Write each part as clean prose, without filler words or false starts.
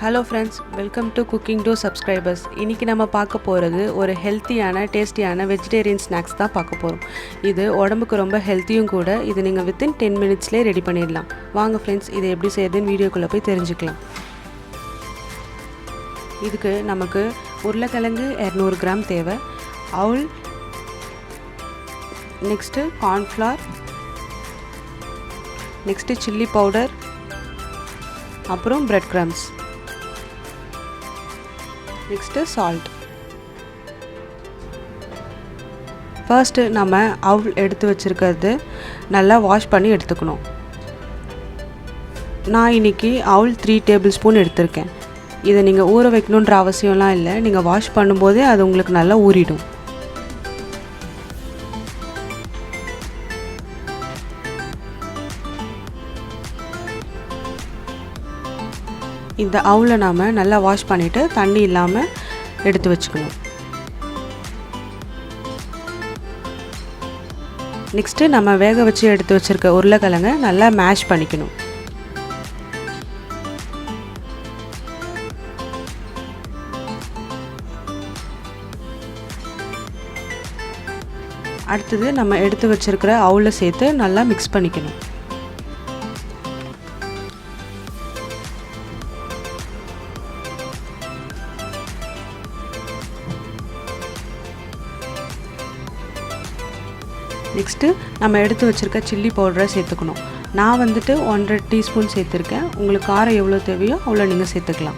Hello friends, welcome to cooking to subscribers. இன்றைக்கி நம்ம பார்க்க போகிறது ஒரு ஹெல்த்தியான டேஸ்டியான வெஜிடேரியன் ஸ்நாக்ஸ் தான் பார்க்க போகிறோம். இது உடம்புக்கு ரொம்ப ஹெல்த்தியும் கூட. இது நீங்கள் வித்தின் 10 மினிட்ஸ்லேயே ரெடி பண்ணிடலாம். வாங்க ஃப்ரெண்ட்ஸ், இதை எப்படி செய்யுதுன்னு வீடியோக்குள்ளே போய் தெரிஞ்சுக்கலாம். இதுக்கு நமக்கு உருளைக்கிழங்கு 200 கிராம் தேவை, அவுல், next cornflour, next chilli powder, அப்புறம் bread crumbs, next salt. First நம்ம அவுல் எடுத்து வச்சுருக்கிறது நல்லா வாஷ் பண்ணி எடுத்துக்கணும். நான் இன்றைக்கி அவுல் 3 டேபிள் ஸ்பூன் எடுத்திருக்கேன். இதை நீங்கள் ஊற வைக்கணுன்ற அவசியம்லாம் இல்லை. நீங்கள் வாஷ் பண்ணும்போதே அது உங்களுக்கு நல்லா ஊறிடும். இந்த அவுலை நாம் நல்லா வாஷ் பண்ணிவிட்டு தண்ணி இல்லாமல் எடுத்து வச்சுக்கணும். நெக்ஸ்ட்டு நம்ம வேக வச்சு எடுத்து வச்சுருக்க உருளைக்கிழங்கை நல்லா மேஷ் பண்ணிக்கணும். அடுத்தது நம்ம எடுத்து வச்சுருக்கிற அவுலை சேர்த்து நல்லா மிக்ஸ் பண்ணிக்கணும். நெக்ஸ்ட்டு நம்ம எடுத்து வச்சுருக்க சில்லி பவுடரை சேர்த்துக்கணும். நான் 1.5 டீஸ்பூன் சேர்த்துருக்கேன். உங்களுக்கு காரம் எவ்வளோ தேவையோ அவ்வளோ நீங்கள் சேர்த்துக்கலாம்.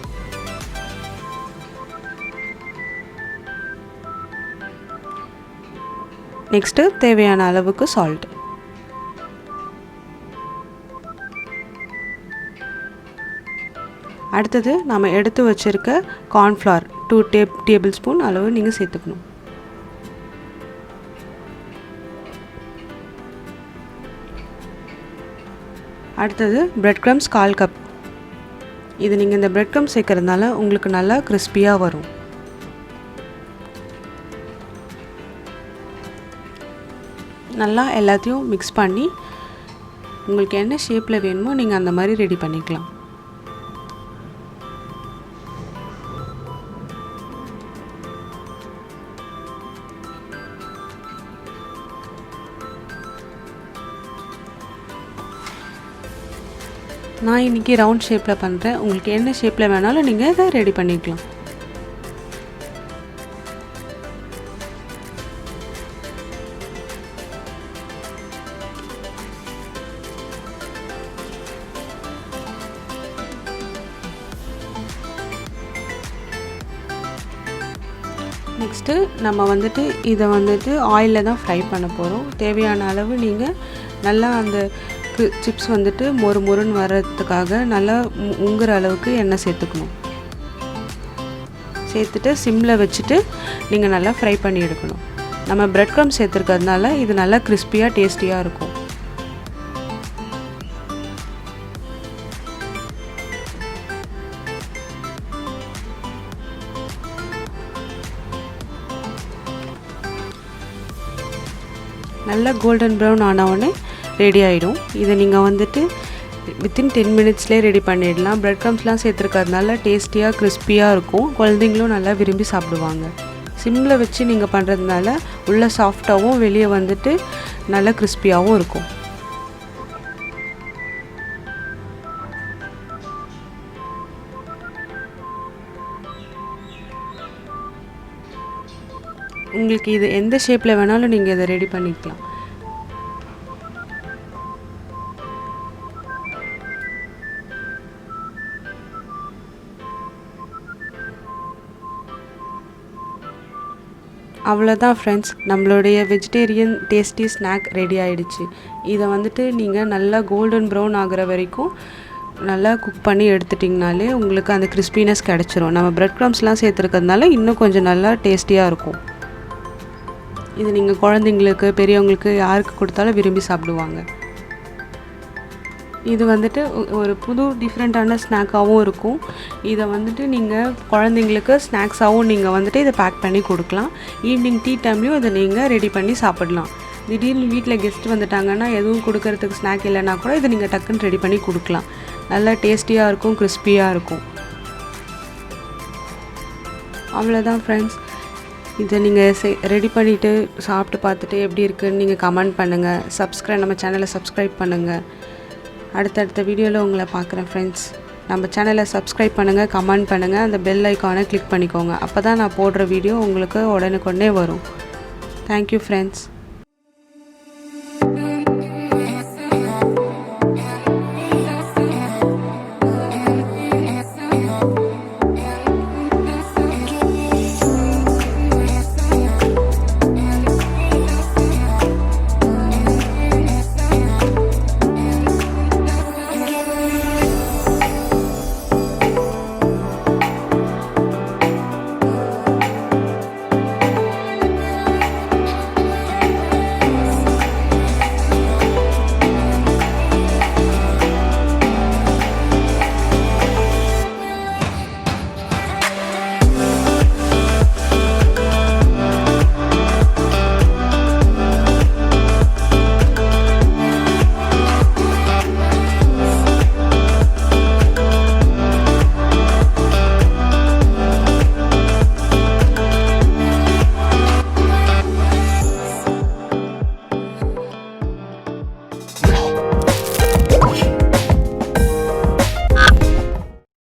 நெக்ஸ்ட்டு தேவையான அளவுக்கு சால்ட். அடுத்தது நம்ம எடுத்து வச்சுருக்க கார்ன்ஃப்ளவர் 2 டேபிள் ஸ்பூன் அளவு நீங்கள் சேர்த்துக்கணும். அடுத்தது பிரெட் க்ரம்ஸ் 1/4 கப். இது நீங்கள் இந்த பிரெட் க்ரம்ஸ் சேர்க்கறதுனால உங்களுக்கு நல்லா கிறிஸ்பியாக வரும். நல்லா எல்லாத்தையும் மிக்ஸ் பண்ணி உங்களுக்கு என்ன ஷேப்பில் வேணுமோ நீங்கள் அந்த மாதிரி ரெடி பண்ணிக்கலாம். நான் இன்றைக்கி ரவுண்ட் ஷேப்பில் பண்ணுறேன். உங்களுக்கு என்ன ஷேப்பில் வேணாலும் நீங்கள் இதை ரெடி பண்ணிக்கலாம். நெக்ஸ்ட்டு நம்ம இதை ஆயிலில் தான் ஃப்ரை பண்ண போகிறோம். தேவையான அளவு நீங்கள் நல்லா அந்த சிப்ஸ் மொறு மொறுன்னு வர்றதுக்காக நல்லா உங்குற அளவுக்கு எண்ணெய் சேர்த்துக்கணும். சேர்த்துட்டு சிம்மில் வச்சுட்டு நீங்கள் நல்லா ஃப்ரை பண்ணி எடுக்கணும். நம்ம பிரெட் க்ரம் சேர்த்துருக்கிறதுனால இது நல்லா கிறிஸ்பியாக டேஸ்டியாக இருக்கும். நல்லா கோல்டன் ப்ரௌன் ஆனவுடனே ரெடி ஆகிடும். இதை நீங்கள் வித்தின் 10 மினிட்ஸ்லேயே ரெடி பண்ணிடலாம். பிரெட் க்ரம்ஸ்லாம் சேர்த்துருக்கிறதுனால டேஸ்டியாக கிறிஸ்பியாக இருக்கும். குழந்தைங்களும் நல்லா விரும்பி சாப்பிடுவாங்க. சிம்மில் வச்சு நீங்கள் பண்ணுறதுனால உள்ளே சாஃப்டாகவும் வெளியே நல்லா கிறிஸ்பியாகவும் இருக்கும். உங்களுக்கு இது எந்த ஷேப்பில் வேணாலும் நீங்கள் இதை ரெடி பண்ணிக்கலாம். அவ்வளோதான் ஃப்ரெண்ட்ஸ், நம்மளுடைய வெஜிடேரியன் டேஸ்டி ஸ்நாக் ரெடி ஆகிடுச்சு. இதை நீங்கள் நல்லா கோல்டன் ப்ரௌன் ஆகிற வரைக்கும் நல்லா குக் பண்ணி எடுத்துட்டிங்கனாலே உங்களுக்கு அந்த கிறிஸ்பினஸ் கிடச்சிரும். நம்ம பிரெட் க்ரம்ஸ்லாம் சேர்த்துருக்கிறதுனால இன்னும் கொஞ்சம் நல்லா டேஸ்டியாக இருக்கும். இது நீங்கள் குழந்தைங்களுக்கு பெரியவங்களுக்கு யாருக்கு கொடுத்தாலும் விரும்பி சாப்பிடுவாங்க. இது ஒரு புது டிஃப்ரெண்ட்டான ஸ்நாக்காகவும் இருக்கும். இதை நீங்கள் குழந்தைங்களுக்கு ஸ்நாக்ஸாகவும் நீங்கள் இதை பேக் பண்ணி கொடுக்கலாம். ஈவினிங் டீ டைம்லேயும் இதை நீங்கள் ரெடி பண்ணி சாப்பிடலாம். திடீர்னு வீட்டில் கெஸ்ட் வந்துட்டாங்கன்னா எதுவும் கொடுக்கறதுக்கு ஸ்நாக் இல்லைன்னா கூட இதை நீங்கள் டக்குன்னு ரெடி பண்ணி கொடுக்கலாம். நல்லா டேஸ்டியாக இருக்கும், கிறிஸ்பியாக இருக்கும். அவ்வளோதான் ஃப்ரெண்ட்ஸ். இதை நீங்கள் ரெடி பண்ணிவிட்டு சாப்பிட்டு பார்த்துட்டு எப்படி இருக்குதுன்னு நீங்கள் கமெண்ட் பண்ணுங்கள். நம்ம சேனலை சப்ஸ்கிரைப் பண்ணுங்கள். அடுத்தடுத்த வீடியோவில் உங்களை பார்க்குறேன் ஃப்ரெண்ட்ஸ். நம்ம சேனலை சப்ஸ்கிரைப் பண்ணுங்கள், கமெண்ட் பண்ணுங்கள், அந்த பெல் ஐக்கானை கிளிக் பண்ணிக்கோங்க. அப்போ தான் நான் போடுற வீடியோ உங்களுக்கு உடனுக்குடனே வரும். Thank you friends.